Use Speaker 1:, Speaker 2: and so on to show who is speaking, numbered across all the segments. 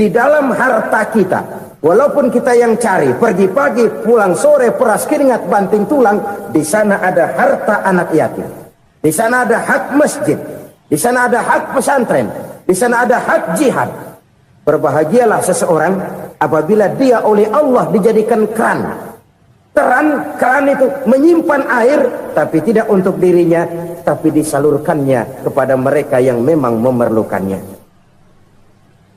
Speaker 1: Di dalam harta kita, walaupun kita yang cari, pergi pagi, pulang sore, peras keringat, banting tulang, di sana ada harta anak yatim. Di sana ada hak masjid. Di sana ada hak pesantren. Di sana ada hak jihad. Berbahagialah seseorang apabila dia oleh Allah dijadikan keran. Keran itu menyimpan air, tapi tidak untuk dirinya, tapi disalurkannya kepada mereka yang memang memerlukannya.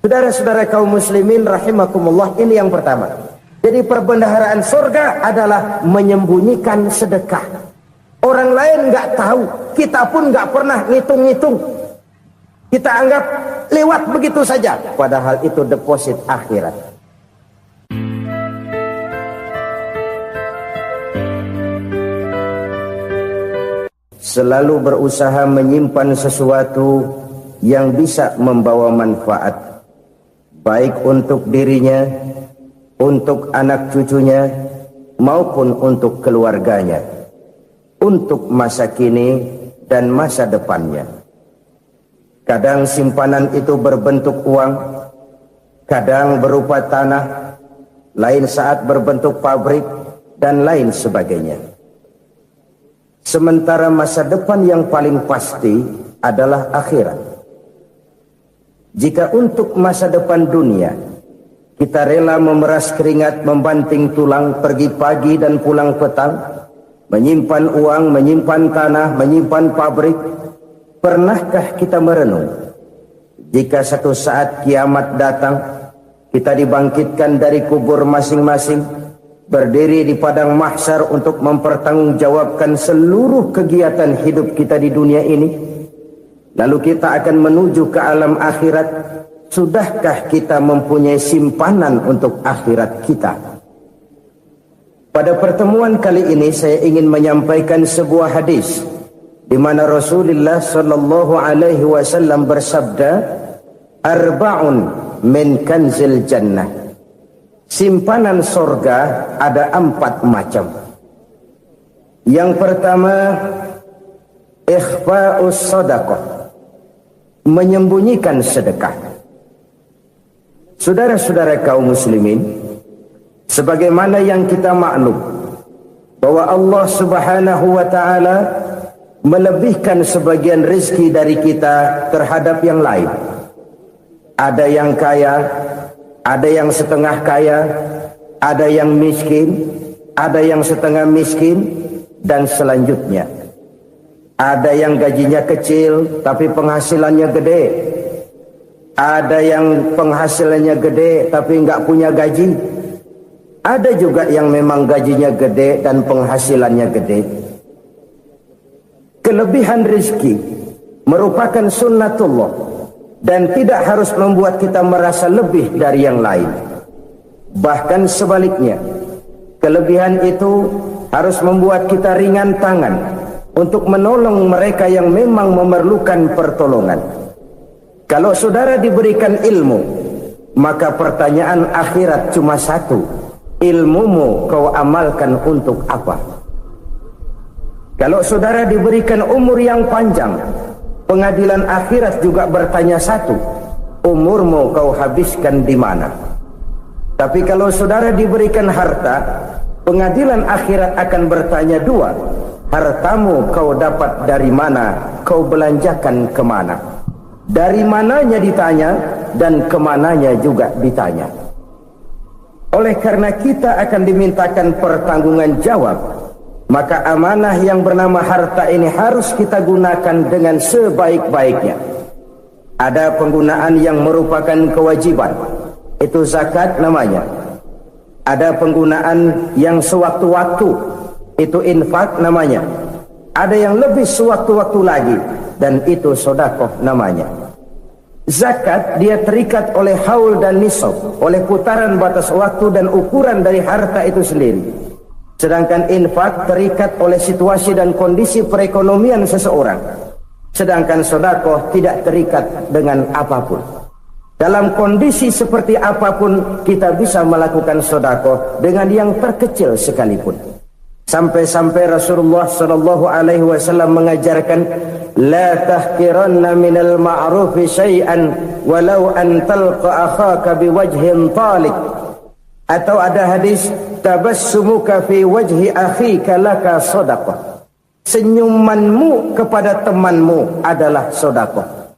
Speaker 1: Saudara-saudara kaum muslimin rahimakumullah, ini yang pertama. Jadi perbendaharaan surga adalah menyembunyikan sedekah. Orang lain nggak tahu, kita pun nggak pernah ngitung-ngitung. Kita anggap lewat begitu saja, padahal itu deposit akhirat. Selalu berusaha menyimpan sesuatu yang bisa membawa manfaat, baik untuk dirinya, untuk anak cucunya, maupun untuk keluarganya, untuk masa kini dan masa depannya. Kadang simpanan itu berbentuk uang, kadang berupa tanah, lain saat berbentuk pabrik, dan lain sebagainya. Sementara masa depan yang paling pasti adalah akhirat. Jika untuk masa depan dunia kita rela memeras keringat, membanting tulang, pergi pagi dan pulang petang, menyimpan uang, menyimpan tanah, menyimpan pabrik, pernahkah kita merenung jika satu saat kiamat datang, kita dibangkitkan dari kubur masing-masing, berdiri di padang mahsyar untuk mempertanggungjawabkan seluruh kegiatan hidup kita di dunia ini, lalu kita akan menuju ke alam akhirat. Sudahkah kita mempunyai simpanan untuk akhirat kita? Pada pertemuan kali ini saya ingin menyampaikan sebuah hadis di mana Rasulullah sallallahu alaihi wasallam bersabda, "Arba'un min kanzil jannah." Simpanan sorga ada 4 macam. Yang pertama, ikhfa'us sadaqah, menyembunyikan sedekah. Saudara-saudara kaum muslimin, sebagaimana yang kita maklum bahwa Allah Subhanahu wa taala melebihkan sebagian rezeki dari kita terhadap yang lain. Ada yang kaya, ada yang setengah kaya, ada yang miskin, ada yang setengah miskin, dan selanjutnya. Ada yang gajinya kecil tapi penghasilannya gede. Ada yang penghasilannya gede tapi nggak punya gaji. Ada juga yang memang gajinya gede dan penghasilannya gede. Kelebihan rezeki merupakan sunnatullah dan tidak harus membuat kita merasa lebih dari yang lain. Bahkan sebaliknya, kelebihan itu harus membuat kita ringan tangan untuk menolong mereka yang memang memerlukan pertolongan. Kalau saudara diberikan ilmu, maka pertanyaan akhirat cuma satu: ilmumu kau amalkan untuk apa? Kalau saudara diberikan umur yang panjang, pengadilan akhirat juga bertanya satu: umurmu kau habiskan di mana? Tapi kalau saudara diberikan harta, pengadilan akhirat akan bertanya 2: hartamu kau dapat dari mana? Kau belanjakan kemana? Dari mananya ditanya, dan kemananya juga ditanya. Oleh karena kita akan dimintakan pertanggungan jawab, maka amanah yang bernama harta ini harus kita gunakan dengan sebaik-baiknya. Ada penggunaan yang merupakan kewajiban, itu zakat namanya. Ada penggunaan yang sewaktu-waktu, itu infak namanya. Ada yang lebih sewaktu-waktu lagi, dan itu sedekah namanya. Zakat dia terikat oleh haul dan nisab, oleh putaran batas waktu dan ukuran dari harta itu sendiri. Sedangkan infak terikat oleh situasi dan kondisi perekonomian seseorang. Sedangkan sedekah tidak terikat dengan apapun. Dalam kondisi seperti apapun kita bisa melakukan sedekah dengan yang terkecil sekalipun. Sampai-sampai Rasulullah sallallahu alaihi wasallam mengajarkan, la tahqiranna minal ma'rufi syai'an walau an talqa akhaka biwajhin talik. Atau ada hadis, tabassumuka fi wajhi akhika laka shadaqah. Senyumanmu kepada temanmu adalah sedekah.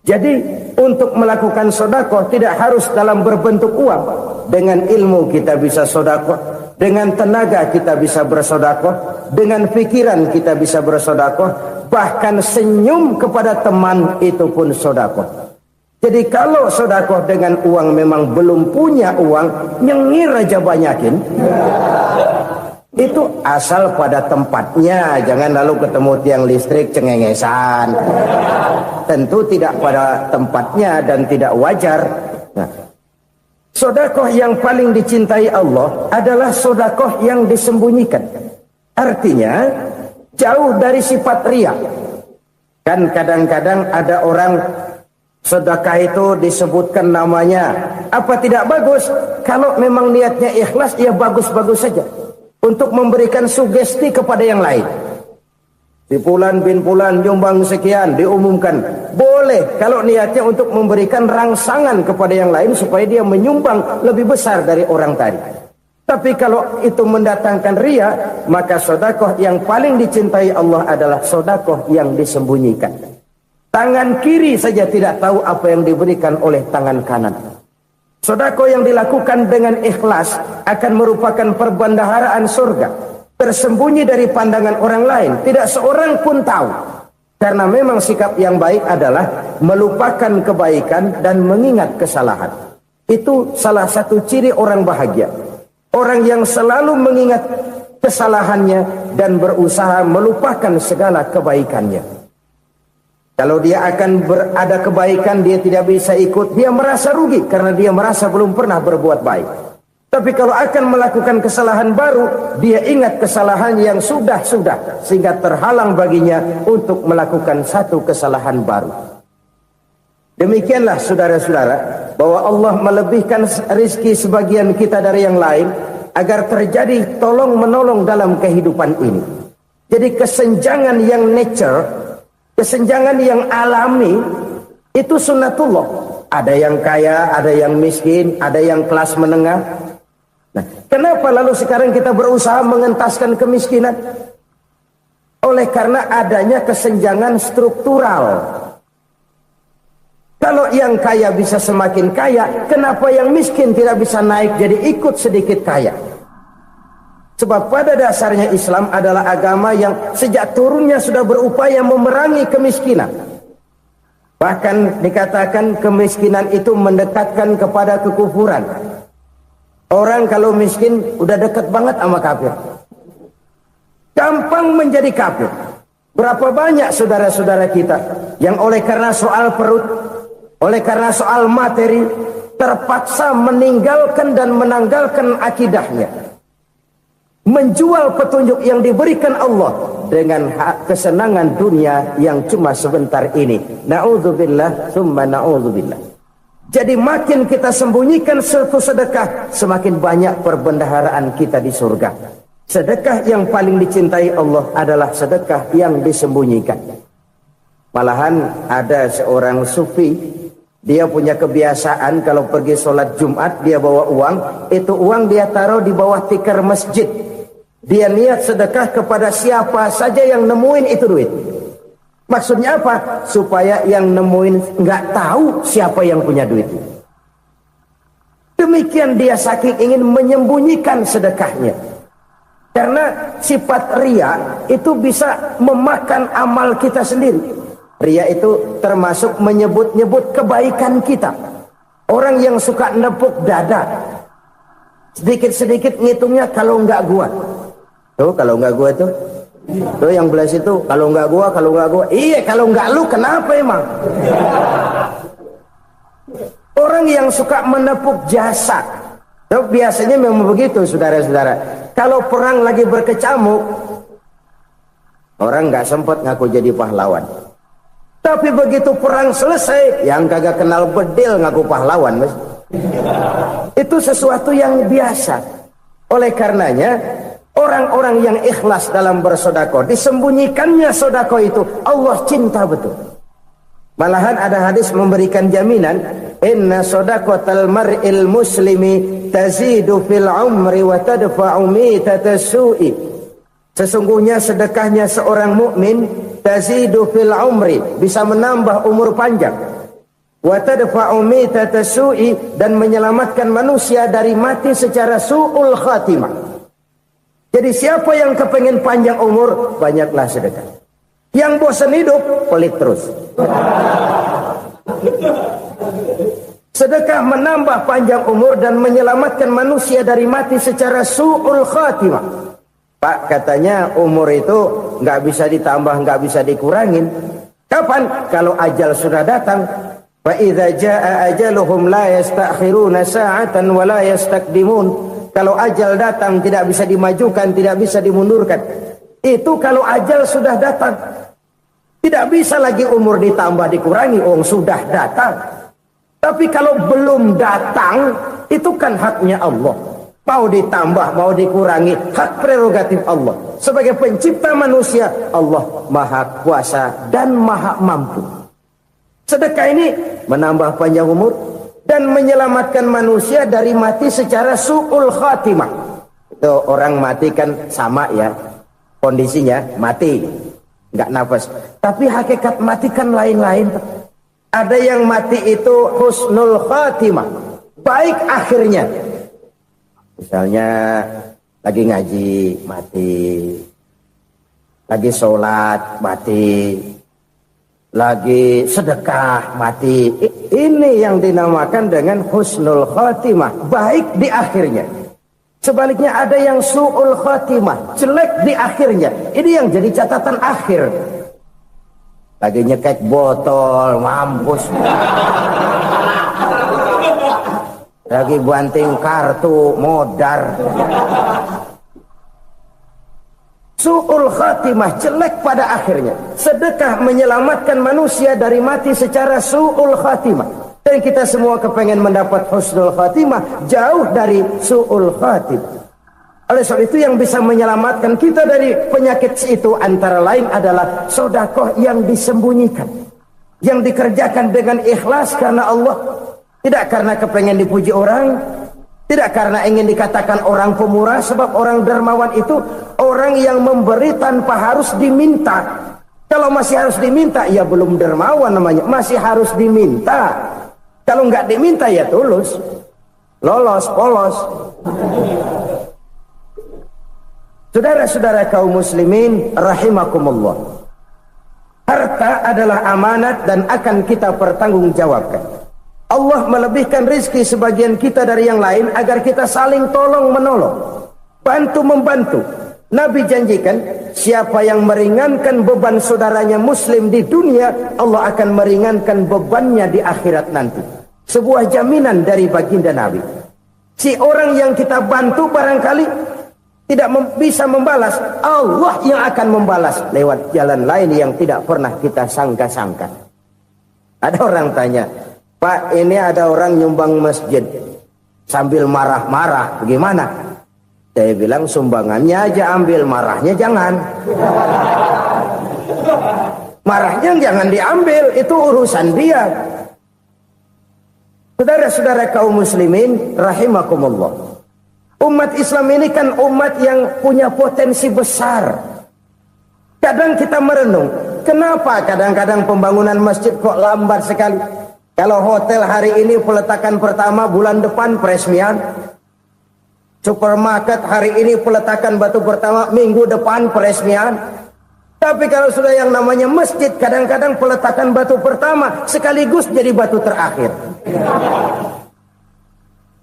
Speaker 1: Jadi untuk melakukan sedekah tidak harus dalam berbentuk uang. Dengan ilmu kita bisa sedekah, dengan tenaga kita bisa bersedekah, dengan pikiran kita bisa bersedekah, bahkan senyum kepada teman itu pun sedekah. Jadi kalau sedekah dengan uang memang belum punya uang, nyengir aja banyakin. Itu asal pada tempatnya, jangan lalu ketemu tiang listrik cengengesan. Tentu tidak pada tempatnya dan tidak wajar. Nah, sedekah yang paling dicintai Allah adalah sedekah yang disembunyikan. Artinya jauh dari sifat riya. Kan kadang-kadang ada orang sedekah itu disebutkan namanya. Apa tidak bagus? Kalau memang niatnya ikhlas, ya bagus-bagus saja. Untuk memberikan sugesti kepada yang lain. Si Fulan bin Fulan nyumbang sekian, diumumkan. Boleh kalau niatnya untuk memberikan rangsangan kepada yang lain supaya dia menyumbang lebih besar dari orang tadi. Tapi kalau itu mendatangkan riya, maka sedekah yang paling dicintai Allah adalah sedekah yang disembunyikan. Tangan kiri saja tidak tahu apa yang diberikan oleh tangan kanan. Sedekah yang dilakukan dengan ikhlas akan merupakan perbendaharaan surga. Tersembunyi dari pandangan orang lain. Tidak seorang pun tahu. Karena memang sikap yang baik adalah melupakan kebaikan dan mengingat kesalahan. Itu salah satu ciri orang bahagia. Orang yang selalu mengingat kesalahannya dan berusaha melupakan segala kebaikannya. Kalau dia akan berada kebaikan, dia tidak bisa ikut, dia merasa rugi karena dia merasa belum pernah berbuat baik. Tapi kalau akan melakukan kesalahan baru, dia ingat kesalahan yang sudah-sudah, sehingga terhalang baginya untuk melakukan satu kesalahan baru. Demikianlah saudara-saudara, bahwa Allah melebihkan rizki sebagian kita dari yang lain, agar terjadi tolong-menolong dalam kehidupan ini. Jadi kesenjangan yang nature, kesenjangan yang alami, itu sunnatullah. Ada yang kaya, ada yang miskin, ada yang kelas menengah. Nah, kenapa lalu sekarang kita berusaha mengentaskan kemiskinan? Oleh karena adanya kesenjangan struktural. Kalau yang kaya bisa semakin kaya, kenapa yang miskin tidak bisa naik jadi ikut sedikit kaya? Sebab pada dasarnya Islam adalah agama yang sejak turunnya sudah berupaya memerangi kemiskinan. Bahkan dikatakan kemiskinan itu mendekatkan kepada kekufuran. Orang kalau miskin udah dekat banget sama kafir. Gampang menjadi kafir. Berapa banyak saudara-saudara kita yang oleh karena soal perut, oleh karena soal materi, terpaksa meninggalkan dan menanggalkan akidahnya. Menjual petunjuk yang diberikan Allah dengan kesenangan dunia yang cuma sebentar ini. Na'udzubillah, summa na'udzubillah. Jadi makin kita sembunyikan suatu sedekah, semakin banyak perbendaharaan kita di surga. Sedekah yang paling dicintai Allah adalah sedekah yang disembunyikan. Malahan ada seorang sufi, dia punya kebiasaan kalau pergi sholat Jumat, dia bawa uang, itu uang dia taruh di bawah tikar masjid. Dia niat sedekah kepada siapa saja yang nemuin itu duit. Maksudnya apa? Supaya yang nemuin nggak tahu siapa yang punya duit. Demikian dia saking ingin menyembunyikan sedekahnya. Karena sifat riya itu bisa memakan amal kita sendiri. Riya itu termasuk menyebut-nyebut kebaikan kita. Orang yang suka nepuk dada, sedikit-sedikit ngitungnya kalau nggak gua. Tuh kalau nggak gua tuh yang belas itu kalau nggak gua. Iya kalau nggak lu kenapa emang? Orang yang suka menepuk jasa, tuh biasanya memang begitu saudara-saudara. Kalau perang lagi berkecamuk, orang nggak sempat ngaku jadi pahlawan. Tapi begitu perang selesai, yang kagak kenal bedil ngaku pahlawan, Mas. Itu sesuatu yang biasa. Oleh karenanya Orang-orang yang ikhlas dalam bersedekah, disembunyikannya sedekah itu Allah cinta betul. Malahan ada hadis memberikan jaminan, inna shadaqatal mar'il muslimi tazidu fil umri wa tadfa'u mitatas su'i. Sesungguhnya sedekahnya seorang mukmin tazidu fil umri, bisa menambah umur panjang. Wa tadfa'u mitatas su'i, dan menyelamatkan manusia dari mati secara su'ul khatimah. Jadi siapa yang kepengen panjang umur, banyaklah sedekah. Yang bosan hidup, pelit terus. Sedekah menambah panjang umur dan menyelamatkan manusia dari mati secara su'ul khatimah. Pak, katanya umur itu nggak bisa ditambah, nggak bisa dikurangin. Kapan? Kalau ajal sudah datang. Fa idza jaa ajaluhum la yastakhiruna sa'atan wa la yastaqdimun. Kalau ajal datang tidak bisa dimajukan, tidak bisa dimundurkan. Itu kalau ajal sudah datang. Tidak bisa lagi umur ditambah dikurangi, sudah datang. Tapi kalau belum datang, itu kan haknya Allah. Mau ditambah, mau dikurangi, hak prerogatif Allah. Sebagai pencipta manusia, Allah Maha Kuasa dan Maha Mampu. Sedekah ini menambah panjang umur dan menyelamatkan manusia dari mati secara su'ul khatimah. Itu orang mati kan sama ya, kondisinya mati, nggak nafas. Tapi hakikat mati kan lain-lain. Ada yang mati itu husnul khatimah, baik akhirnya. Misalnya lagi ngaji mati, lagi sholat mati, lagi sedekah mati. Ini yang dinamakan dengan husnul khatimah, baik di akhirnya. Sebaliknya ada yang su'ul khatimah, jelek di akhirnya. Ini yang jadi catatan akhir. Lagi nyekek botol, mampus. Lagi banting kartu, modar. Su'ul khatimah, jelek pada akhirnya. Sedekah menyelamatkan manusia dari mati secara su'ul khatimah. Dan kita semua kepengen mendapat husnul khatimah, jauh dari su'ul khatimah. Oleh sebab itu yang bisa menyelamatkan kita dari penyakit itu antara lain adalah sedekah yang disembunyikan, yang dikerjakan dengan ikhlas karena Allah, tidak karena kepengen dipuji orang, tidak karena ingin dikatakan orang pemurah. Sebab orang dermawan itu orang yang memberi tanpa harus diminta. Kalau masih harus diminta, ya belum dermawan namanya, masih harus diminta. Kalau nggak diminta ya tulus, lolos, polos. Saudara-saudara kaum muslimin rahimakumullah, harta adalah amanat dan akan kita pertanggungjawabkan. Allah melebihkan rizki sebagian kita dari yang lain agar kita saling tolong menolong, bantu membantu. Nabi janjikan, siapa yang meringankan beban saudaranya muslim di dunia, Allah akan meringankan bebannya di akhirat nanti. Sebuah jaminan dari baginda Nabi. Si orang yang kita bantu barangkali tidak bisa membalas, Allah yang akan membalas lewat jalan lain yang tidak pernah kita sangka-sangka. Ada orang tanya, Pak, ini ada orang nyumbang masjid sambil marah-marah, bagaimana? Saya bilang sumbangannya aja ambil, marahnya jangan. Marahnya jangan diambil, itu urusan dia. Saudara-saudara kaum muslimin rahimakumullah, umat Islam ini kan umat yang punya potensi besar. Kadang kita merenung, kenapa kadang-kadang pembangunan masjid kok lambat sekali? Kalau hotel hari ini peletakan pertama, bulan depan peresmian. Supermarket hari ini peletakan batu pertama, minggu depan peresmian. Tapi kalau sudah yang namanya masjid, kadang-kadang peletakan batu pertama sekaligus jadi batu terakhir.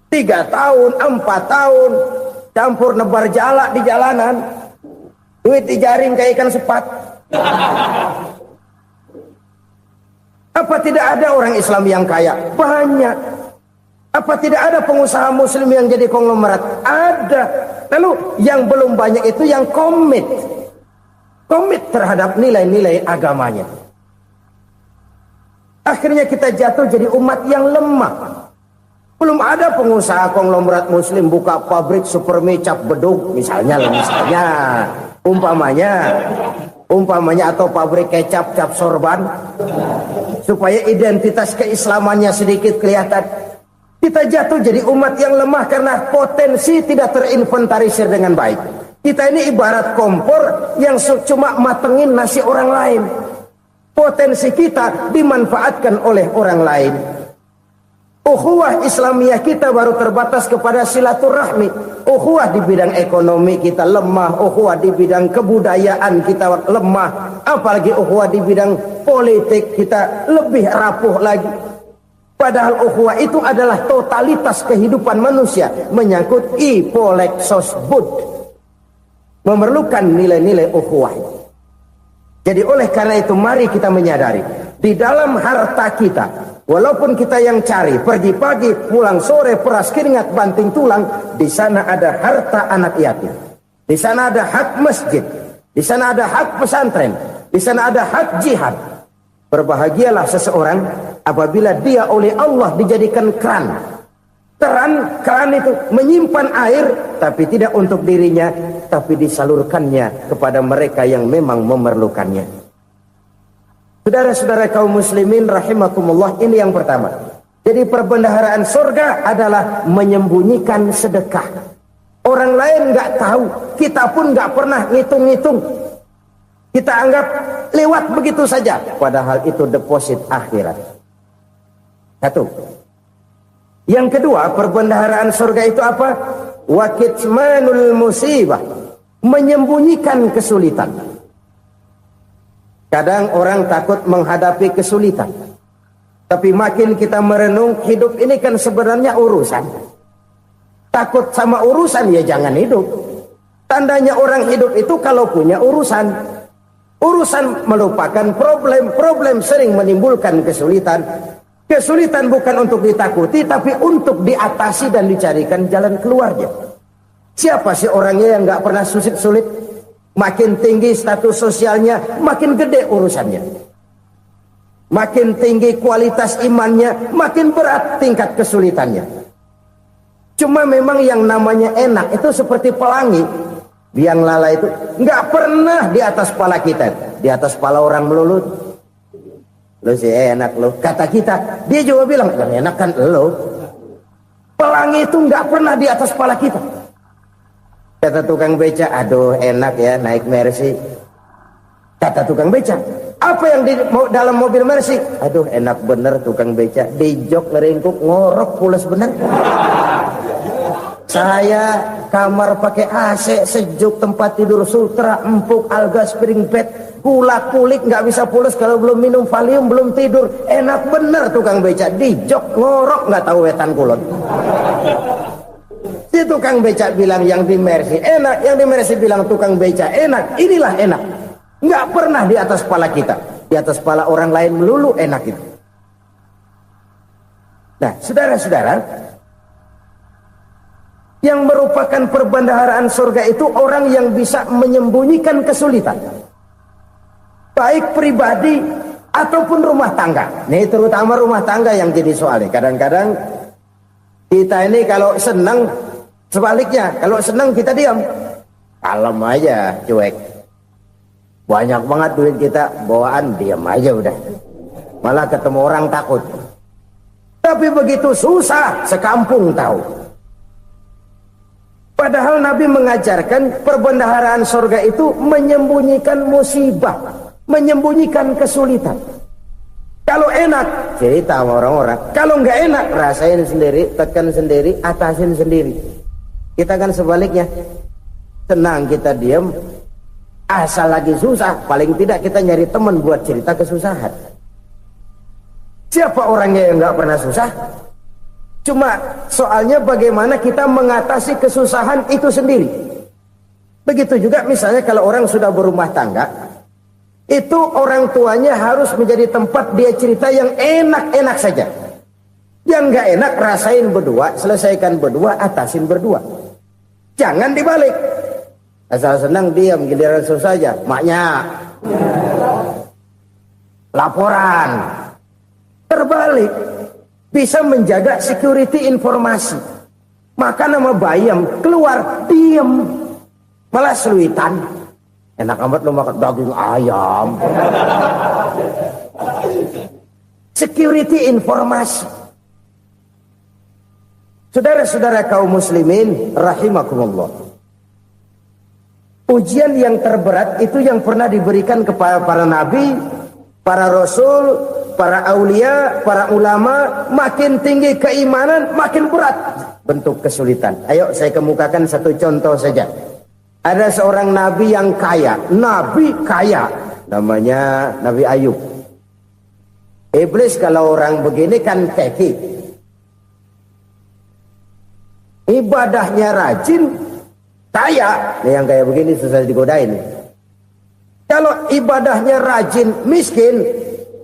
Speaker 1: 3 tahun, 4 tahun, campur nebar jalak di jalanan, duit dijaring kayak ikan sepat. Apa tidak ada orang Islam yang kaya? Banyak. Apa tidak ada pengusaha muslim yang jadi konglomerat? Ada. Lalu yang belum banyak itu yang komit terhadap nilai-nilai agamanya. Akhirnya kita jatuh jadi umat yang lemah. Belum ada pengusaha konglomerat muslim buka pabrik supermi cap beduk misalnya umpamanya atau pabrik kecap cap sorban supaya identitas keislamannya sedikit kelihatan. Kita jatuh jadi umat yang lemah karena potensi tidak terinventarisir dengan baik. Kita ini ibarat kompor yang cuma matengin nasi orang lain. Potensi kita dimanfaatkan oleh orang lain. Ukhuwah Islamiyah kita baru terbatas kepada silaturahmi. Ukhuwah di bidang ekonomi kita lemah, ukhuwah di bidang kebudayaan kita lemah, apalagi ukhuwah di bidang politik kita lebih rapuh lagi. Padahal ukhuwah itu adalah totalitas kehidupan manusia, menyangkut ipolexos bud, memerlukan nilai-nilai ukhuwah. Jadi oleh karena itu mari kita menyadari di dalam harta kita, walaupun kita yang cari, pergi pagi, pulang sore, peras keringat, banting tulang, di sana ada harta anak yatim. Di sana ada hak masjid. Di sana ada hak pesantren. Di sana ada hak jihad. Berbahagialah seseorang apabila dia oleh Allah dijadikan keran. Keran itu menyimpan air, tapi tidak untuk dirinya, tapi disalurkannya kepada mereka yang memang memerlukannya. Saudara-saudara kaum muslimin rahimakumullah, ini yang pertama. Jadi perbendaharaan surga adalah menyembunyikan sedekah. Orang lain nggak tahu, kita pun nggak pernah ngitung-ngitung. Kita anggap lewat begitu saja, padahal itu deposit akhirat. Satu. Yang kedua, perbendaharaan surga itu apa? Wa kitmanul musibah, menyembunyikan kesulitan. Kadang orang takut menghadapi kesulitan. Tapi makin kita merenung, hidup ini kan sebenarnya urusan. Takut sama urusan, ya jangan hidup. Tandanya orang hidup itu kalau punya urusan. Urusan melupakan problem. Problem sering menimbulkan kesulitan. Kesulitan bukan untuk ditakuti, tapi untuk diatasi dan dicarikan jalan keluarnya. Siapa sih orangnya yang gak pernah sulit-sulit? Makin tinggi status sosialnya, makin gede urusannya. Makin tinggi kualitas imannya, makin berat tingkat kesulitannya. Cuma memang yang namanya enak itu seperti pelangi. Biang lala itu nggak pernah di atas kepala kita, di atas kepala orang melulu. Lo sih enak lo, kata kita. Dia juga bilang yang enak kan lo. Pelangi itu nggak pernah di atas kepala kita. Kata tukang beca, aduh enak ya naik Mercy. Kata tukang beca, apa yang di dalam mobil Mercy? Aduh enak bener tukang beca, di jok ngeringkuk ngorok pules bener. Saya kamar pakai AC, sejuk, tempat tidur sutra, empuk, alga, spring bed, kulak kulik nggak bisa pules kalau belum minum Valium, belum tidur. Enak bener tukang beca, di jok ngorok nggak tahu wetan kulon. Si tukang beca bilang yang di Mercy enak, yang di Mercy bilang tukang beca enak. Inilah enak. Nggak pernah di atas kepala kita. Di atas kepala orang lain melulu enak itu. Nah, saudara-saudara, yang merupakan perbendaharaan surga itu orang yang bisa menyembunyikan kesulitan. Baik pribadi ataupun rumah tangga. Nih terutama rumah tangga yang jadi soalnya. Kadang-kadang kita ini kalau senang, sebaliknya, kalau senang kita diam. Kalem aja, cuek. Banyak banget duit kita, bawaan diam aja udah. Malah ketemu orang takut. Tapi begitu susah, sekampung tahu. Padahal Nabi mengajarkan perbendaharaan surga itu menyembunyikan musibah, menyembunyikan kesulitan. Kalau enak, cerita sama orang-orang. Kalau nggak enak, rasain sendiri, tekan sendiri, atasin sendiri. Kita kan sebaliknya. Tenang kita diam, asal lagi susah, paling tidak kita nyari teman buat cerita kesusahan. Siapa orangnya yang nggak pernah susah? Cuma soalnya bagaimana kita mengatasi kesusahan itu sendiri. Begitu juga misalnya kalau orang sudah berumah tangga, itu orang tuanya harus menjadi tempat dia cerita yang enak-enak saja. Yang nggak enak rasain berdua, selesaikan berdua, atasin berdua. Jangan dibalik. Asal senang diam, giliran susah saja. Maknya laporan. Terbalik. bisa menjaga security informasi. Maka nama bayam keluar diem, malah seluitan. Enak amat lo makan daging ayam. Security informasi. Saudara-saudara kaum muslimin rahimakumullah. Ujian yang terberat itu yang pernah diberikan kepada para nabi, para rasul, para aulia, para ulama. Makin tinggi keimanan, makin berat bentuk kesulitan. Ayo saya kemukakan satu contoh saja. Ada seorang nabi yang kaya, nabi kaya, namanya Nabi Ayub. Iblis kalau orang begini kan keki, ibadahnya rajin, kaya. Nih yang kayak begini susah digodain. Kalau ibadahnya rajin, miskin,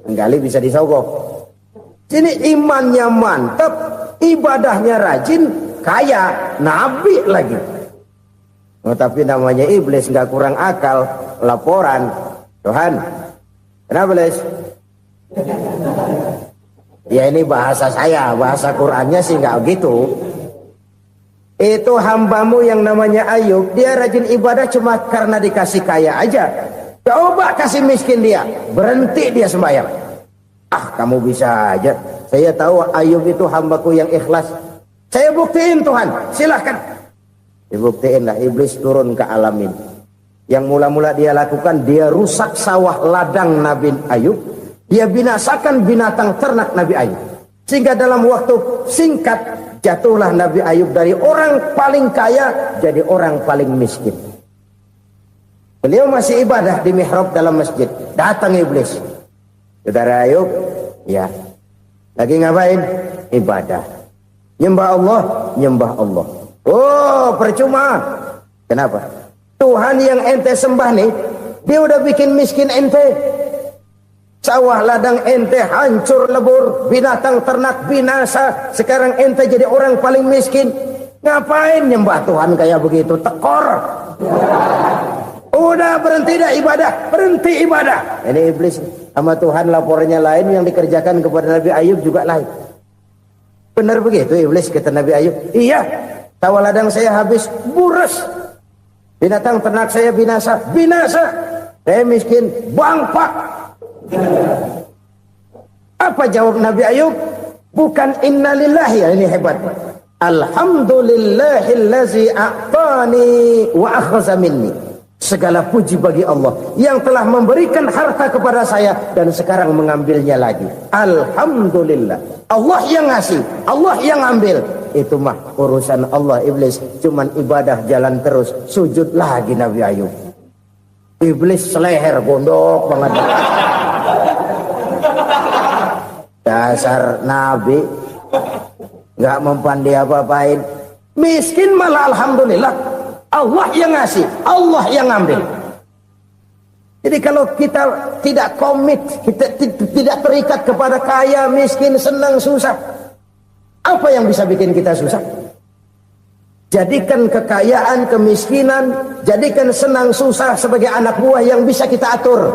Speaker 1: kali bisa disogok. Sini imannya mantap, ibadahnya rajin, kaya, nabi lagi. Oh, tapi namanya iblis nggak kurang akal. Laporan, Tuhan, kenapa les? Ya ini bahasa saya, bahasa Qurannya sih nggak gitu. Itu hambamu yang namanya Ayub, dia rajin ibadah cuma karena dikasih kaya aja. Coba kasih miskin dia, berhenti dia sembahyang. Ah, kamu bisa aja. Saya tahu Ayub itu hambaku yang ikhlas. Saya buktiin Tuhan, silahkan. Dibuktiin lah, iblis turun ke alam ini. Yang mula-mula dia lakukan, dia rusak sawah ladang Nabi Ayub. Dia binasakan binatang ternak Nabi Ayub. Sehingga dalam waktu singkat, jatuhlah Nabi Ayub dari orang paling kaya jadi orang paling miskin. Beliau masih ibadah di mihrab dalam masjid. Datang iblis. Saudara Ayub, ya, lagi ngapain? Ibadah. Nyembah Allah, nyembah Allah. Oh, percuma. Kenapa? Tuhan yang ente sembah nih, dia udah bikin miskin ente. Sawah ladang ente hancur lebur, binatang ternak binasa. Sekarang ente jadi orang paling miskin. Ngapain nyembah Tuhan kayak begitu? Tekor. Udah berhenti dah ibadah, berhenti ibadah. Ini iblis sama Tuhan laporannya lain, yang dikerjakan kepada Nabi Ayub juga lain. Benar begitu iblis kata Nabi Ayub? Iya, sawah ladang saya habis, buras. Binatang ternak saya binasa, binasa. Saya miskin, bangpak. Apa jawab Nabi Ayub? Bukan innalillahi, ya ini hebat. Alhamdulillahillazi a'tani wa akhza minni. Segala puji bagi Allah yang telah memberikan harta kepada saya dan sekarang mengambilnya lagi. Alhamdulillah. Allah yang ngasih, Allah yang ambil. Itu mah urusan Allah. Iblis cuman ibadah jalan terus, sujud lagi Nabi Ayub. Iblis seleher gondok banget. Dasar Nabi nggak mempan dia apa-apain. Miskin malah alhamdulillah. Allah yang ngasih, Allah yang ngambil. Jadi kalau kita tidak komit, kita tidak terikat kepada kaya, miskin, senang, susah, apa yang bisa bikin kita susah? Jadikan kekayaan, kemiskinan, jadikan senang susah sebagai anak buah yang bisa kita atur.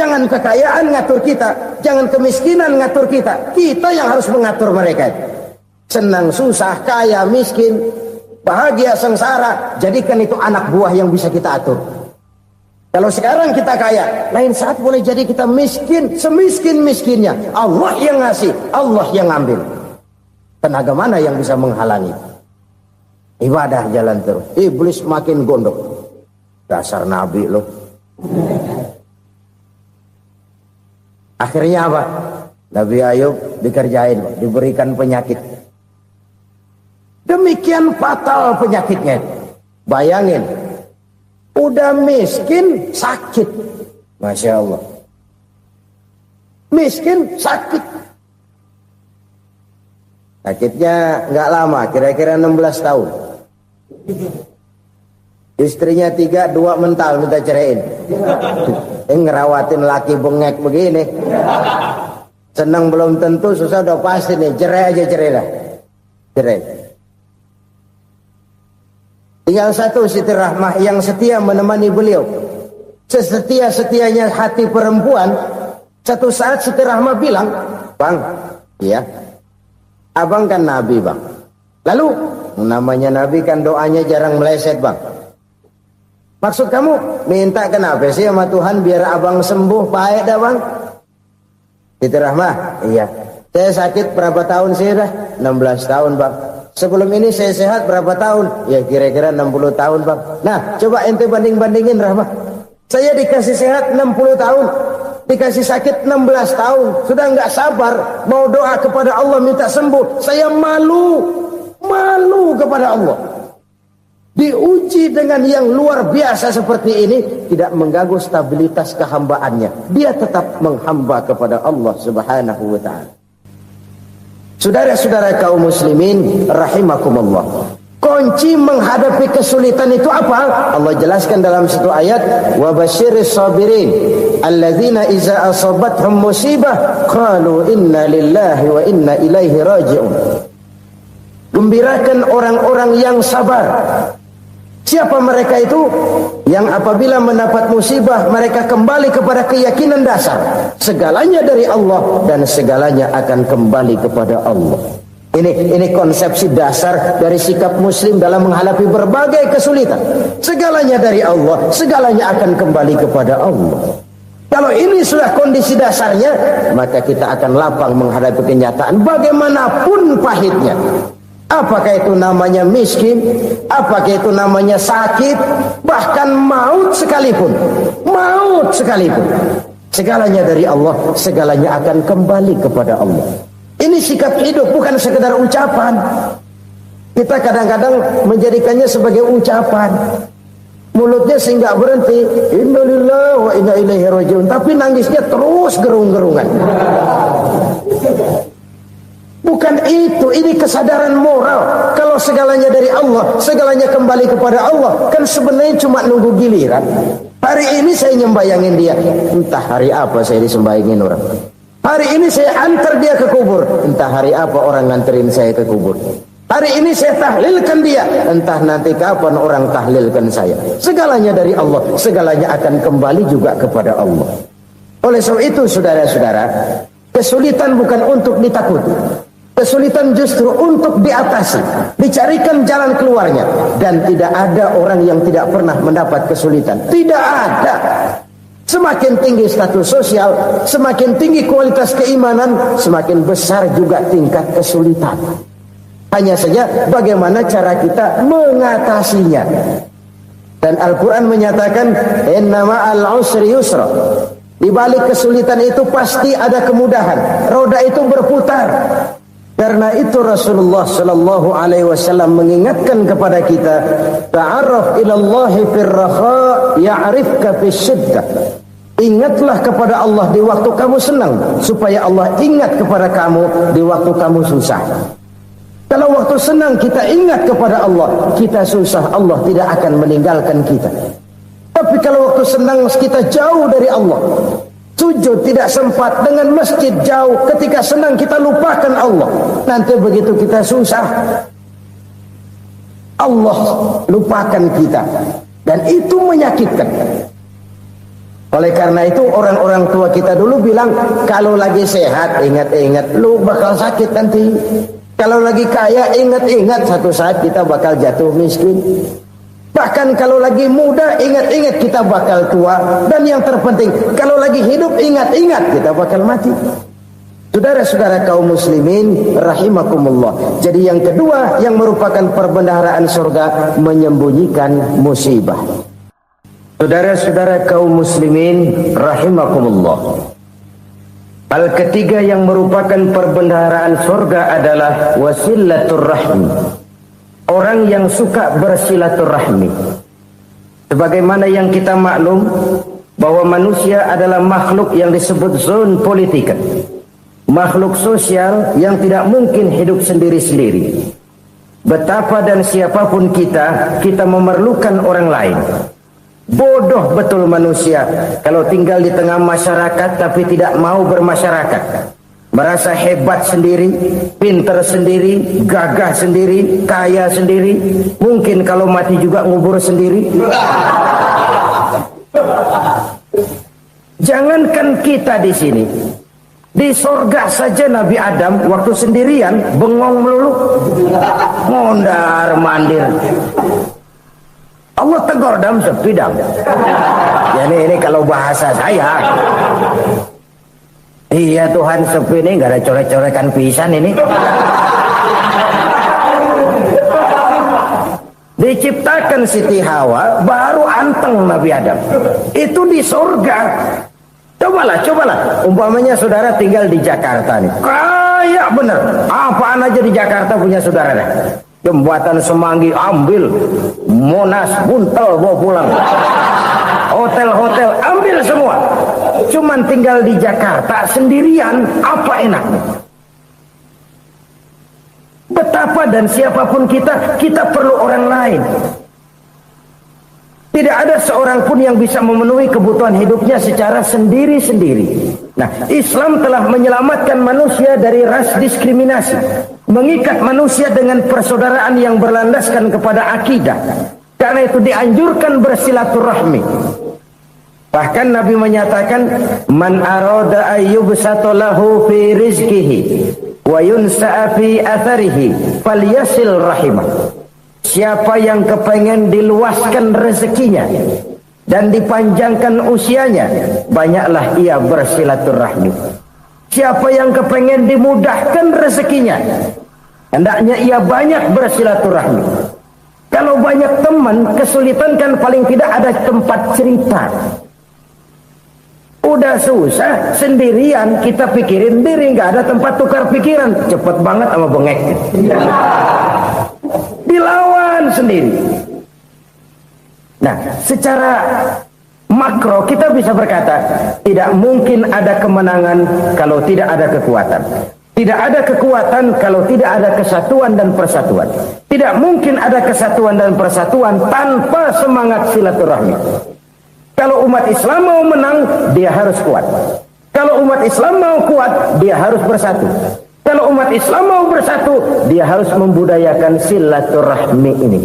Speaker 1: Jangan kekayaan ngatur kita, jangan kemiskinan ngatur kita. Kita yang harus mengatur mereka. Senang susah, kaya, miskin, bahagia, sengsara, jadikan itu anak buah yang bisa kita atur. Kalau sekarang kita kaya, lain saat boleh jadi kita miskin, semiskin-miskinnya. Allah yang ngasih, Allah yang ngambil. Tenaga mana yang bisa menghalangi? Ibadah jalan terus. Iblis makin gondok. Dasar Nabi loh. Akhirnya apa? Nabi Ayub dikerjain, diberikan penyakit. Demikian fatal penyakitnya. Bayangin, udah miskin sakit. Masya Allah. Miskin sakit. Sakitnya nggak lama, kira-kira 16 tahun. Istrinya 3, 2 mental minta ceraiin. Ngerawatin laki bengek begini. Senang belum tentu, susah udah pasti nih. Cerai aja, cerai lah. Cerai. Tinggal satu Siti Rahmah yang setia menemani beliau. Sesetia-setianya hati perempuan. Satu saat Siti Rahmah bilang, Bang, Ya. Abang kan nabi, Bang. Lalu namanya nabi kan doanya jarang meleset, Bang. Maksud kamu minta kenapa sih sama Tuhan biar abang sembuh? Baik dah, Bang. Itu Rahmah. Iya. Saya sakit berapa tahun sih dah? 16 tahun, Bang. Sebelum ini saya sehat berapa tahun? Ya kira-kira 60 tahun, Bang. Nah, coba ente banding-bandingin, Rahmah. Saya dikasih sehat 60 tahun, dikasih sakit 16 tahun. Sudah nggak sabar mau doa kepada Allah minta sembuh. Saya malu kepada Allah. Diuji dengan yang luar biasa seperti ini, tidak mengganggu stabilitas kehambaannya. Dia tetap menghamba kepada Allah Subhanahu wa ta'ala. Saudara-saudara kaum muslimin rahimakumullah. Kunci menghadapi kesulitan itu apa? Allah jelaskan dalam satu ayat, wa basyiris sabirin alladzina iza asabathum musibah qalu inna lillahi wa inna ilaihi raji'un. Gembirakan orang-orang yang sabar. Siapa mereka itu? Yang apabila mendapat musibah mereka kembali kepada keyakinan dasar segalanya dari Allah dan segalanya akan kembali kepada Allah. Ini konsepsi dasar dari sikap muslim dalam menghadapi berbagai kesulitan. Segalanya dari Allah, segalanya akan kembali kepada Allah. Kalau ini sudah kondisi dasarnya, maka kita akan lapang menghadapi kenyataan bagaimanapun pahitnya. Apakah itu namanya miskin, apakah itu namanya sakit, bahkan maut sekalipun. Segalanya dari Allah, segalanya akan kembali kepada Allah. Ini sikap hidup, bukan sekedar ucapan. Kita kadang-kadang menjadikannya sebagai ucapan. Mulutnya sehingga berhenti, innalillahi wa inna ilaihi raji'un, tapi nangisnya terus gerung-gerungan. Bukan itu, ini kesadaran moral. Kalau segalanya dari Allah, segalanya kembali kepada Allah, kan sebenarnya cuma nunggu giliran. Hari ini saya nyembayangin dia, entah hari apa saya disembayangin orang. Hari ini saya antar dia ke kubur, entah hari apa orang nganterin saya ke kubur. Hari ini saya tahlilkan dia, entah nanti kapan orang tahlilkan saya. Segalanya dari Allah, segalanya akan kembali juga kepada Allah. Oleh sebab itu saudara-saudara, kesulitan bukan untuk ditakuti. Kesulitan justru untuk diatasi, dicarikan jalan keluarnya. Dan tidak ada orang yang tidak pernah mendapat kesulitan. Tidak ada. Semakin tinggi status sosial, semakin tinggi kualitas keimanan, semakin besar juga tingkat kesulitan. Hanya saja bagaimana cara kita mengatasinya. Dan Al-Quran menyatakan, inna ma'al usri yusra. Di balik kesulitan itu pasti ada kemudahan. Roda itu berputar. Karena itu Rasulullah sallallahu alaihi wasallam mengingatkan kepada kita, ta'arraf ila Allah fir raha ya'rifka fis syiddah. Ingatlah kepada Allah di waktu kamu senang, supaya Allah ingat kepada kamu di waktu kamu susah. Kalau waktu senang kita ingat kepada Allah, kita susah, Allah tidak akan meninggalkan kita. Tapi kalau waktu senang kita jauh dari Allah, sujud tidak sempat, dengan masjid jauh, ketika senang kita lupakan Allah. Nanti begitu kita susah, Allah lupakan kita. Dan itu menyakitkan. Oleh karena itu orang-orang tua kita dulu bilang, kalau lagi sehat ingat-ingat lu bakal sakit nanti. Kalau lagi kaya ingat-ingat satu saat kita bakal jatuh miskin. Bahkan kalau lagi muda ingat-ingat kita bakal tua. Dan yang terpenting kalau lagi hidup ingat-ingat kita bakal mati. Saudara-saudara kaum muslimin rahimakumullah. Jadi yang kedua yang merupakan perbendaharaan surga, menyembunyikan musibah. Saudara-saudara kaum muslimin rahimakumullah. Hal ketiga yang merupakan perbendaharaan surga adalah wasilatur rahmi. Orang yang suka bersilaturahmi. Sebagaimana yang kita maklum bahwa manusia adalah makhluk yang disebut zon politika. Makhluk sosial yang tidak mungkin hidup sendiri-sendiri. Betapa dan siapapun kita memerlukan orang lain. Bodoh betul manusia kalau tinggal di tengah masyarakat tapi tidak mau bermasyarakat. Merasa hebat sendiri, pintar sendiri, gagah sendiri, kaya sendiri. Mungkin kalau mati juga ngubur sendiri. Jangankan kita di sini, Di surga saja Nabi Adam waktu sendirian bengong melulu, mondar mandir. Allah tegur dalam sepi dam. Jadi ini kalau bahasa saya, iya Tuhan sepi ini nggak ada coret-corekan pisan ini. Diciptakan Siti Hawa baru anteng Nabi Adam. Itu di surga. Cobalah. Umpamanya saudara tinggal di Jakarta nih. Kayak bener. Apaan aja di Jakarta punya saudara dah. Jembatan Semanggi ambil. Monas, Buntel bawa pulang. Hotel-hotel ambil semua. Cuman tinggal di Jakarta sendirian. Apa enaknya? Betapa dan siapapun kita perlu orang lain. Tidak ada seorang pun yang bisa memenuhi kebutuhan hidupnya secara sendiri-sendiri. Nah, Islam telah menyelamatkan manusia dari ras diskriminasi, mengikat manusia dengan persaudaraan yang berlandaskan kepada akidah. Karena itu dianjurkan bersilaturahmi. Bahkan Nabi menyatakan, man arada ayyubsata lahu fi rizqihi wa yunsa'a fi atharihi falyasil rahimah. Siapa yang kepengen diluaskan rezekinya dan dipanjangkan usianya, banyaklah ia bersilaturahmi. Siapa yang kepengen dimudahkan rezekinya, hendaknya ia banyak bersilaturahmi. Kalau banyak teman, kesulitan kan paling tidak ada tempat cerita. Udah susah sendirian, kita pikirin diri, nggak ada tempat tukar pikiran. Cepet banget sama bengek. Dilawan sendiri. Nah, secara makro kita bisa berkata, tidak mungkin ada kemenangan kalau tidak ada kekuatan. Tidak ada kekuatan kalau tidak ada kesatuan dan persatuan. Tidak mungkin ada kesatuan dan persatuan tanpa semangat silaturahmi. Kalau umat Islam mau menang, dia harus kuat. Kalau umat Islam mau kuat, dia harus bersatu. Kalau umat Islam mau bersatu, dia harus membudayakan silaturahmi ini.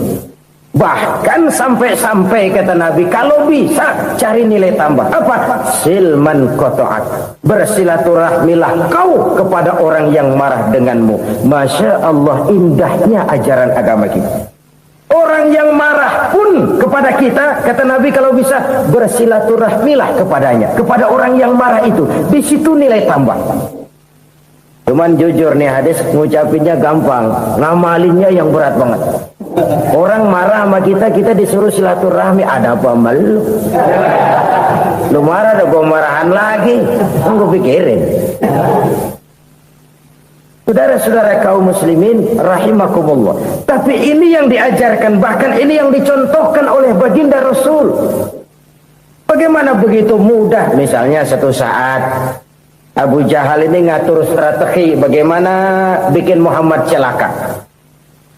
Speaker 1: Bahkan sampai-sampai kata Nabi, kalau bisa cari nilai tambah. Apa? Silman qata'ak. Bersilaturahmilah kau kepada orang yang marah denganmu. Masya Allah, indahnya ajaran agama kita. Orang yang marah pun kepada kita, kata Nabi, kalau bisa bersilaturahmilah kepadanya, kepada orang yang marah itu. Di situ nilai tambah. Cuman jujur nih hadis ngucapinnya gampang, ngamalinnya yang berat banget. Orang marah sama kita disuruh silaturahmi, ada apa malu? Lu marah, ada gua marahan lagi, gue pikirin. Saudara-saudara kaum muslimin rahimakumullah. Tapi ini yang diajarkan, bahkan ini yang dicontohkan oleh baginda Rasul. Bagaimana begitu mudah, misalnya satu saat Abu Jahal ini ngatur strategi bagaimana bikin Muhammad celaka.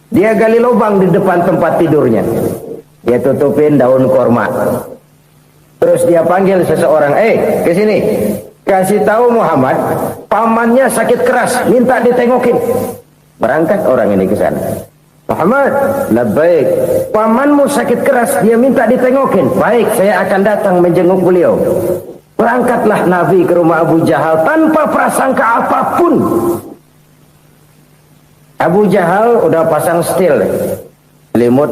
Speaker 1: Dia gali lubang di depan tempat tidurnya. Dia tutupin daun korma. Terus dia panggil seseorang, ke sini. Kasih tahu Muhammad, pamannya sakit keras, minta ditengokin. Berangkat orang ini ke sana. Muhammad, labbaik. Pamanmu sakit keras, dia minta ditengokin. Baik, saya akan datang menjenguk beliau. Berangkatlah Nabi ke rumah Abu Jahal tanpa prasangka apapun. Abu Jahal udah pasang setil, selimut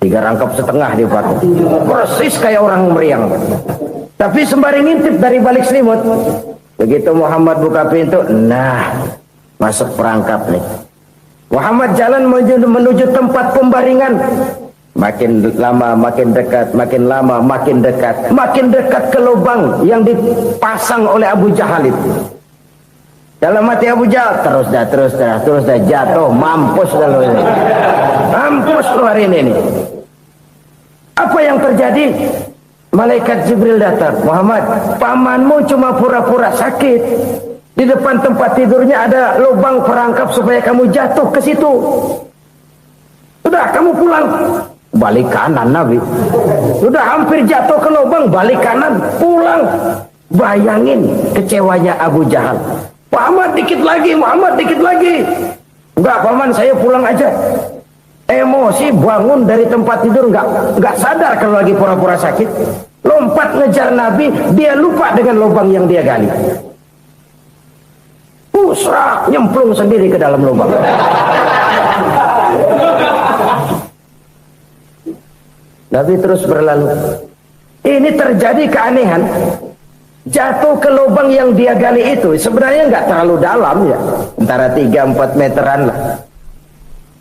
Speaker 1: 3 rangkap setengah dipakai, persis kayak orang meriang. Tapi sembari ngintip dari balik selimut. Begitu Muhammad buka pintu, nah masuk perangkap nih. Muhammad jalan menuju tempat pembaringan. Makin lama makin dekat, makin lama makin dekat, makin dekat ke lubang yang dipasang oleh Abu Jahal itu. Dalam hati Abu Jahal, terus dah jatuh, mampus dah lu ini. Mampus lu hari ini nih. Apa yang terjadi? Malaikat Jibril datang. Muhammad, pamanmu cuma pura-pura sakit. Di depan tempat tidurnya ada lubang perangkap supaya kamu jatuh ke situ. Sudah, kamu pulang. Balik kanan Nabi. Sudah hampir jatuh ke lubang, balik kanan, pulang. Bayangin kecewanya Abu Jahal. Muhammad dikit lagi, Muhammad dikit lagi. Enggak, paman, saya pulang aja. Emosi bangun dari tempat tidur, enggak sadar kalau lagi pura-pura sakit. Lompat ngejar Nabi, dia lupa dengan lubang yang dia gali. serak, nyemplung sendiri ke dalam lubang. Nabi terus berlalu. Ini terjadi keanehan. Jatuh ke lubang yang dia gali itu sebenarnya nggak terlalu dalam ya, antara 3-4 meteran lah.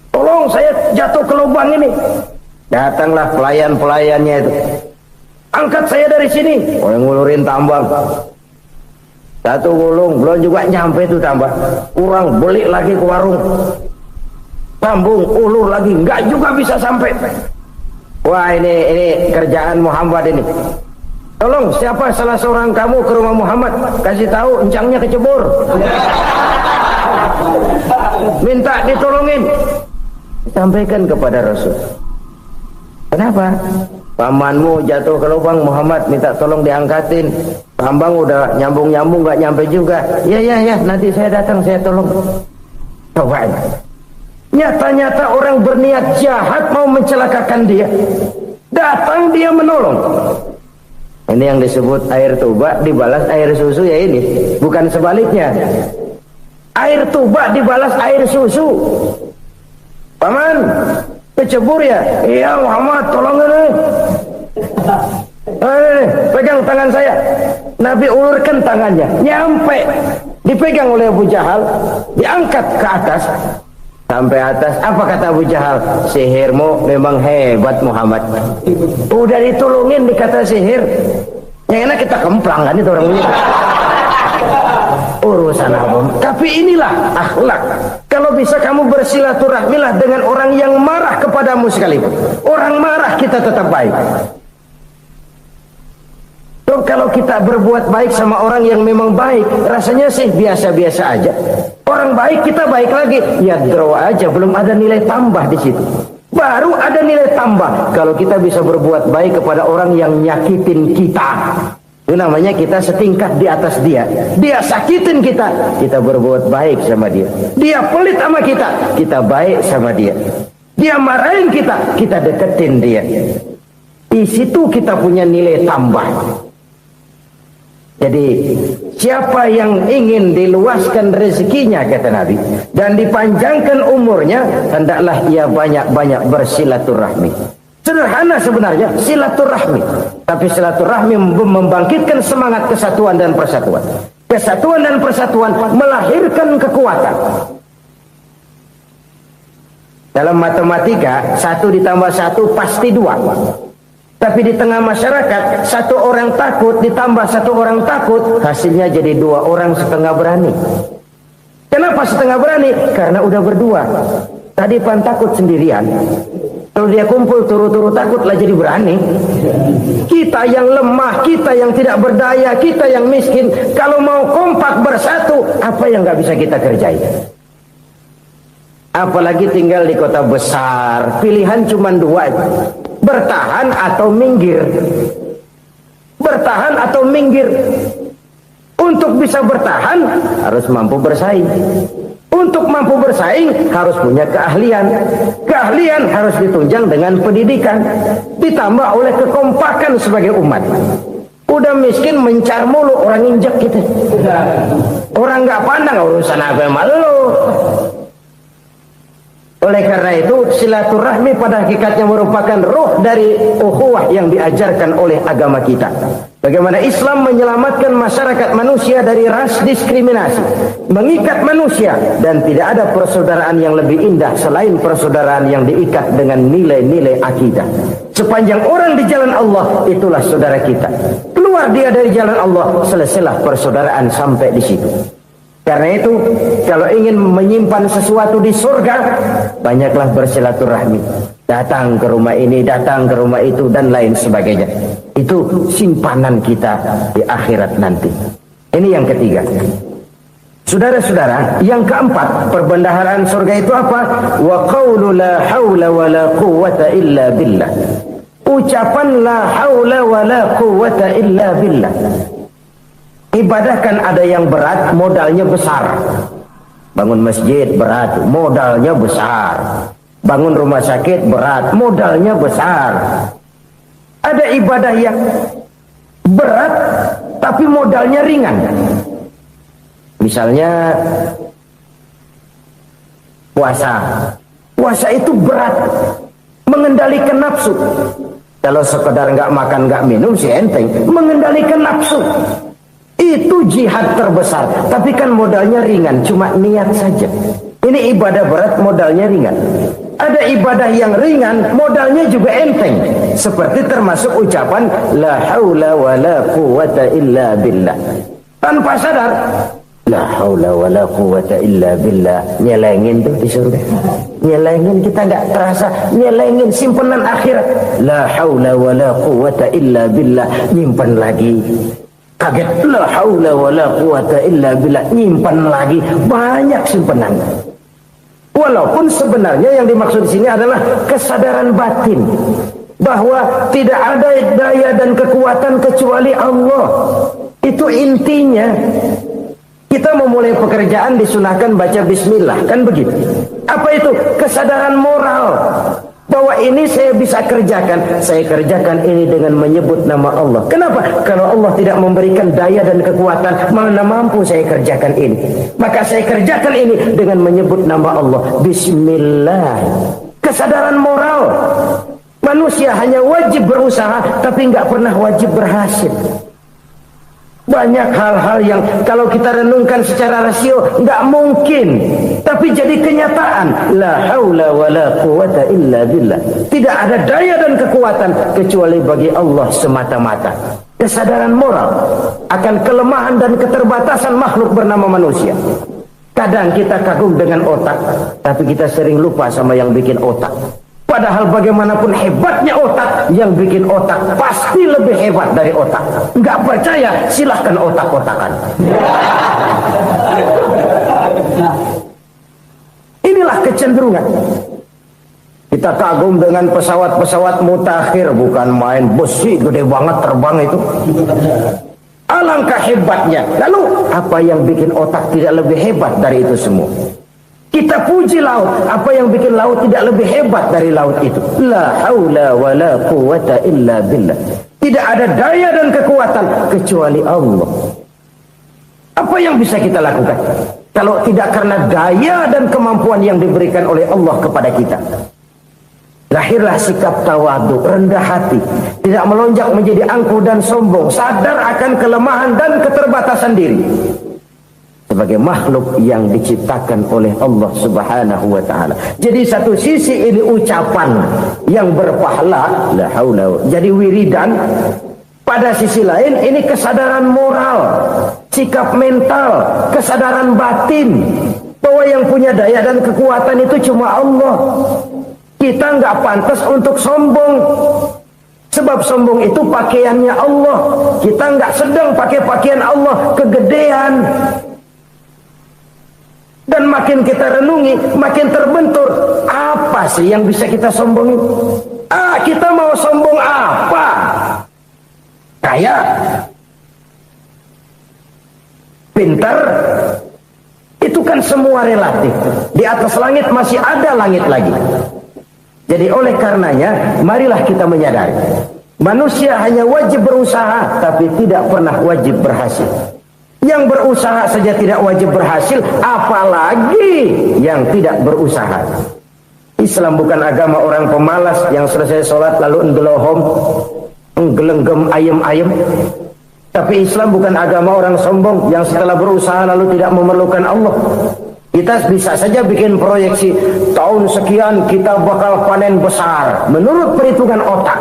Speaker 1: Tolong saya jatuh ke lubang ini. Datanglah pelayan-pelayannya itu. Angkat saya dari sini. Oh, yang ngulurin tambang. Satu gulung, belum juga nyampe itu tambang. Kurang, beli lagi ke warung. Sambung, ulur lagi, nggak juga bisa sampai. Wah, ini kerjaan Muhammad ini. Tolong, siapa salah seorang kamu ke rumah Muhammad, kasih tahu encangnya kecebur. Minta ditolongin. Sampaikan kepada Rasul. Kenapa? Pamanmu jatuh ke lubang, Muhammad minta tolong diangkatin. Tambang udah nyambung-nyambung nggak nyampe juga. Ya, nanti saya datang, saya tolong. Coba ini. Nyata-nyata orang berniat jahat mau mencelakakan dia. Datang dia menolong. Ini yang disebut air tuba dibalas air susu ya ini. Bukan sebaliknya. Air tuba dibalas air susu. Paman, kecebur ya? Iya Muhammad, tolong ini. Pegang tangan saya. Nabi ulurkan tangannya. Nyampe. Dipegang oleh Abu Jahal. Diangkat ke atas. Sampai atas, apa kata Abu Jahal? Sihirmu memang hebat Muhammad. Udah ditolongin dikata sihir. Yang enak kita kemplang kan itu orang ini. Urusan apa? Tapi inilah akhlak. Kalau bisa kamu bersilaturahmilah dengan orang yang marah kepadamu sekalipun. Orang marah kita tetap baik. Kalau kita berbuat baik sama orang yang memang baik, rasanya sih biasa-biasa aja. Orang baik kita baik lagi, ya draw aja, belum ada nilai tambah di situ. Baru ada nilai tambah kalau kita bisa berbuat baik kepada orang yang nyakitin kita. Itu namanya kita setingkat di atas dia. Dia sakitin kita, kita berbuat baik sama dia. Dia pelit sama kita, kita baik sama dia. Dia marahin kita, kita deketin dia. Di situ kita punya nilai tambah. Jadi siapa yang ingin diluaskan rezekinya kata Nabi dan dipanjangkan umurnya, hendaklah ia banyak-banyak bersilaturahmi. Sederhana sebenarnya silaturahmi, tapi silaturahmi membangkitkan semangat kesatuan dan persatuan. Kesatuan dan persatuan melahirkan kekuatan. Dalam matematika 1 ditambah 1 pasti 2. Tapi di tengah masyarakat, 1 orang takut ditambah 1 orang takut, hasilnya jadi 2 orang setengah berani. Kenapa setengah berani? Karena udah berdua. Tadi pan takut sendirian. Kalau dia kumpul turu-turu takutlah jadi berani. Kita yang lemah, kita yang tidak berdaya, kita yang miskin, kalau mau kompak bersatu, apa yang nggak bisa kita kerjain? Apalagi tinggal di kota besar, pilihan cuma 2. Bertahan atau minggir. Bertahan atau minggir. Untuk bisa bertahan harus mampu bersaing. Untuk mampu bersaing harus punya keahlian. Keahlian harus ditunjang dengan pendidikan, ditambah oleh kekompakan sebagai umat. Udah miskin mencar mulu, orang injek kita. Orang nggak pandang urusan apa malu. Oleh karena itu silaturahmi pada hakikatnya merupakan ruh dari ukhuwah yang diajarkan oleh agama kita. Bagaimana Islam menyelamatkan masyarakat manusia dari ras diskriminasi, mengikat manusia, dan tidak ada persaudaraan yang lebih indah selain persaudaraan yang diikat dengan nilai-nilai akidah. Sepanjang orang di jalan Allah, itulah saudara kita. Keluar dia dari jalan Allah, selesailah persaudaraan sampai di situ. Karena itu, kalau ingin menyimpan sesuatu di surga, banyaklah bersilaturahmi. Datang ke rumah ini, datang ke rumah itu, dan lain sebagainya. Itu simpanan kita di akhirat nanti. Ini yang ketiga. Saudara-saudara, yang keempat, perbendaharaan surga itu apa? Wa qawlu la hawla wa la quwwata illa billah. Ucapan la hawla wa la quwwata illa billah. Ibadah kan ada yang berat, modalnya besar. Bangun masjid berat, modalnya besar. Bangun rumah sakit berat, modalnya besar. Ada ibadah yang berat, tapi modalnya ringan. Misalnya puasa. Puasa itu berat, mengendalikan nafsu. Kalau sekedar nggak makan nggak minum sih enteng, mengendalikan nafsu itu jihad terbesar. Tapi kan modalnya ringan, cuma niat saja. Ini ibadah berat, modalnya ringan. Ada ibadah yang ringan, modalnya juga enteng. Seperti termasuk ucapan la haula wala quwata illa billah. Tanpa sadar, la haula wala quwata illa billah, nyelengin tuh di surga. Nyelengin, kita nggak terasa, nyelengin simpenan akhirat. La haula wala quwata illa billah, nyimpan lagi. Kaget, la haula wala quwata illa billah, nyimpan lagi. Banyak simpenan. Walaupun sebenarnya yang dimaksud di sini adalah kesadaran batin bahwa tidak ada daya dan kekuatan kecuali Allah. Itu intinya. Kita memulai pekerjaan disunahkan baca bismillah, kan begitu. Apa itu? Kesadaran moral bahwa ini saya bisa kerjakan. Saya kerjakan ini dengan menyebut nama Allah. Kenapa? Kalau Allah tidak memberikan daya dan kekuatan, mana mampu saya kerjakan ini. Maka saya kerjakan ini dengan menyebut nama Allah. Bismillah. Kesadaran moral. Manusia hanya wajib berusaha, tapi nggak pernah wajib berhasil. Banyak hal-hal yang kalau kita renungkan secara rasio nggak mungkin, tapi jadi kenyataan. La haula wala quwata illa billah. Tidak ada daya dan kekuatan kecuali bagi Allah semata-mata. Kesadaran moral akan kelemahan dan keterbatasan makhluk bernama manusia. Kadang kita kagum dengan otak, tapi kita sering lupa sama yang bikin otak. Padahal bagaimanapun hebatnya otak, yang bikin otak pasti lebih hebat dari otak. Nggak percaya, silahkan otak-otakan. Inilah kecenderungan. Kita kagum dengan pesawat-pesawat mutakhir, bukan main besi gede banget terbang itu. Alangkah hebatnya. Lalu apa yang bikin otak tidak lebih hebat dari itu semua? Kita puji laut, apa yang bikin laut tidak lebih hebat dari laut itu? La haula wala quwata illa billah. Tidak ada daya dan kekuatan kecuali Allah. Apa yang bisa kita lakukan kalau tidak karena daya dan kemampuan yang diberikan oleh Allah kepada kita? Lahirlah sikap tawadu, rendah hati, tidak melonjak menjadi angkuh dan sombong, sadar akan kelemahan dan keterbatasan diri. Sebagai makhluk yang diciptakan oleh Allah Subhanahu wa ta'ala. Jadi satu sisi ini ucapan yang berpahala, la haula, jadi wiridan. Pada sisi lain ini kesadaran moral, sikap mental, kesadaran batin bahwa yang punya daya dan kekuatan itu cuma Allah. Kita nggak pantas untuk sombong. Sebab sombong itu pakaiannya Allah. Kita nggak sedang pakai pakaian Allah, kegedean. Dan makin kita renungi, makin terbentur. Apa sih yang bisa kita sombongin? Kita mau sombong apa? Kaya? Pintar? Itu kan semua relatif. Di atas langit masih ada langit lagi. Jadi oleh karenanya, marilah kita menyadari. Manusia hanya wajib berusaha, tapi tidak pernah wajib berhasil. Yang berusaha saja tidak wajib berhasil, apalagi yang tidak berusaha. Islam bukan agama orang pemalas yang selesai sholat lalu enggelohom, enggelenggem ayem-ayem. Tapi Islam bukan agama orang sombong yang setelah berusaha lalu tidak memerlukan Allah. Kita bisa saja bikin proyeksi, tahun sekian kita bakal panen besar menurut perhitungan otak.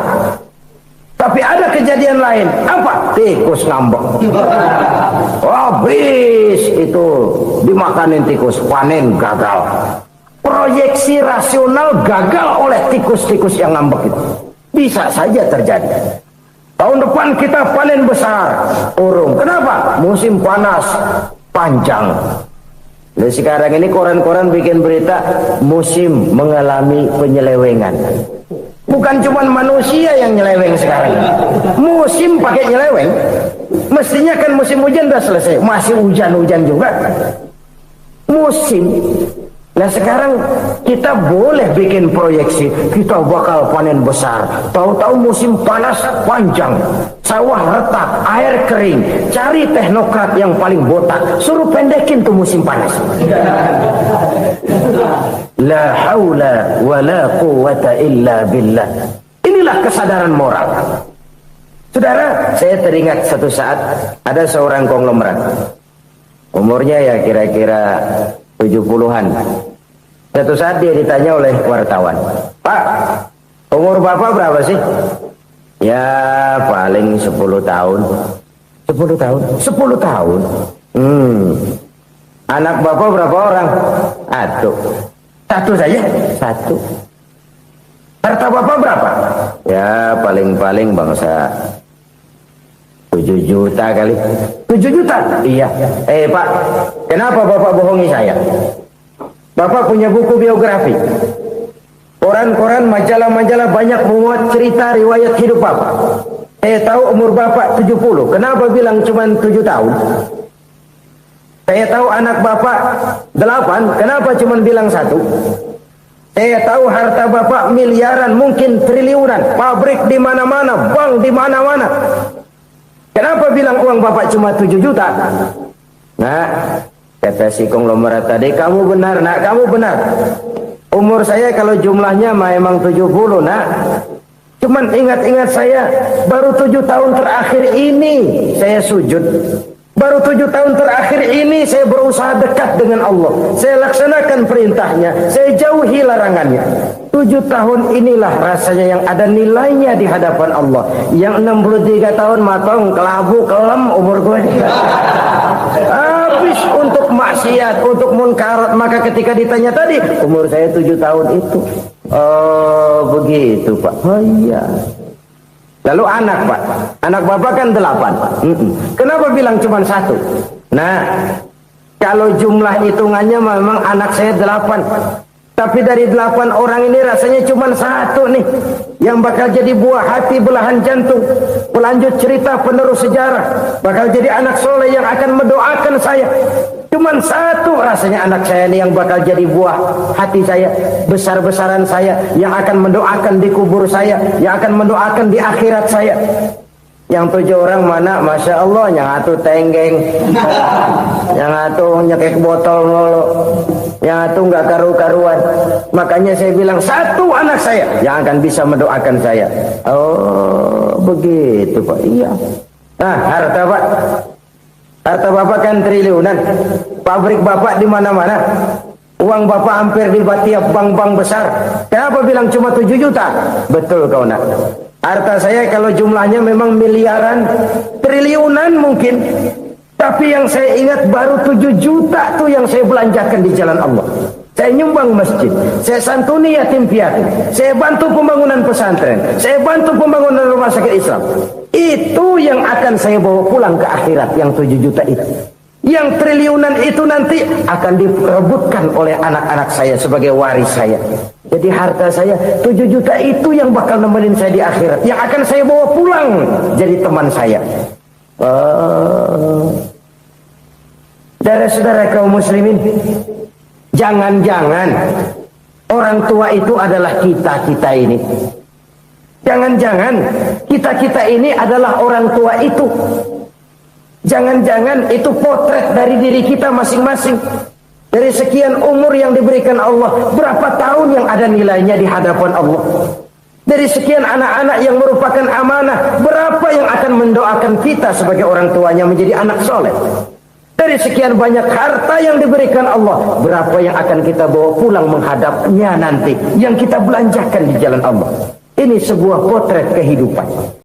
Speaker 1: Tapi ada kejadian lain. Apa? Tikus ngambek. Habis itu dimakanin tikus, panen gagal. Proyeksi rasional gagal oleh tikus-tikus yang ngambek itu. Bisa saja terjadi. Tahun depan kita panen besar, urung. Kenapa? Musim panas panjang. Dan sekarang ini koran-koran bikin berita musim mengalami penyelewengan. Bukan cuma manusia yang nyeleweng sekarang. Musim pakai nyeleweng. Mestinya kan musim hujan sudah selesai, masih hujan-hujan juga. Musim Nah sekarang kita boleh bikin proyeksi, kita bakal panen besar. Tahu-tahu musim panas panjang, sawah retak, air kering. Cari teknokrat yang paling botak, suruh pendekin tuh musim panas. La haula wa la quwata illa billah. Inilah kesadaran moral. Saudara, saya teringat satu saat ada seorang konglomerat. Umurnya ya kira-kira 70-an. Satu saat dia ditanya oleh wartawan, "Pak, umur Bapak berapa sih?" "Ya paling 10 tahun." 10 tahun? 10 tahun? Anak Bapak berapa orang? Satu. Satu saja? Satu. Harta Bapak berapa? Ya paling-paling bangsa 7 juta kali. 7 juta? Iya. Pak, kenapa Bapak bohongi saya? Bapak punya buku biografi. Koran-koran, majalah-majalah banyak memuat cerita riwayat hidup Bapak. Saya tahu umur Bapak 70. Kenapa bilang cuma 7 tahun? Saya tahu anak Bapak 8. Kenapa cuma bilang 1? Saya tahu harta Bapak miliaran, mungkin triliunan. Pabrik di mana-mana, bank di mana-mana. Kenapa bilang uang Bapak cuma 7 juta? Nah, kata si konglomerat tadi, "Kamu benar, Nak, kamu benar. Umur saya kalau jumlahnya memang 70, Nak. Cuman ingat-ingat saya, baru 7 tahun terakhir ini saya sujud. Baru 7 tahun terakhir ini saya berusaha dekat dengan Allah. Saya laksanakan perintahnya, saya jauhi larangannya. 7 tahun inilah rasanya yang ada nilainya di hadapan Allah. Yang 63 tahun matong, kelabu, kelem umur gue. Habis untuk maksiat, untuk munkarat. Maka ketika ditanya tadi, umur saya 7 tahun itu. Oh begitu Pak. Oh iya. Lalu anak Pak, anak Bapak kan 8. Kenapa bilang cuma 1? Nah, kalau jumlah hitungannya memang anak saya 8. Tapi dari 8 orang ini rasanya cuma 1 nih yang bakal jadi buah hati, belahan jantung, pelanjut cerita, penerus sejarah, bakal jadi anak soleh yang akan mendoakan saya. Cuman 1 rasanya anak saya ini yang bakal jadi buah hati saya, besar-besaran saya, yang akan mendoakan di kubur saya, yang akan mendoakan di akhirat saya. Yang 7 orang mana? Masya Allah, yang 1 tenggeng, yang 1 nyekek botol mulu, yang 1 nggak karu-karuan. Makanya saya bilang 1 anak saya yang akan bisa mendoakan saya. Oh begitu Pak. Iya. Nah harta Pak, harta Bapak kan triliunan. Pabrik Bapak di mana-mana. Uang Bapak hampir di tiap bank-bank besar. Kenapa bilang cuma 7 juta? Betul kau Nak. Harta saya kalau jumlahnya memang miliaran, triliunan mungkin. Tapi yang saya ingat baru 7 juta tuh yang saya belanjakan di jalan Allah. Saya nyumbang masjid, saya santuni yatim piatu, saya bantu pembangunan pesantren, saya bantu pembangunan rumah sakit Islam. Itu yang akan saya bawa pulang ke akhirat, yang 7 juta itu. Yang triliunan itu nanti akan diperebutkan oleh anak-anak saya sebagai waris saya. Jadi harta saya 7 juta itu yang bakal nemenin saya di akhirat, yang akan saya bawa pulang jadi teman saya. Saudara-saudara kaum muslimin, jangan-jangan orang tua itu adalah kita ini. Jangan-jangan kita ini adalah orang tua itu. Jangan-jangan itu potret dari diri kita masing-masing. Dari sekian umur yang diberikan Allah, berapa tahun yang ada nilainya di hadapan Allah? Dari sekian anak-anak yang merupakan amanah, berapa yang akan mendoakan kita sebagai orang tuanya menjadi anak soleh? Dari sekian banyak harta yang diberikan Allah, berapa yang akan kita bawa pulang menghadapnya nanti, yang kita belanjakan di jalan Allah? Ini sebuah potret kehidupan.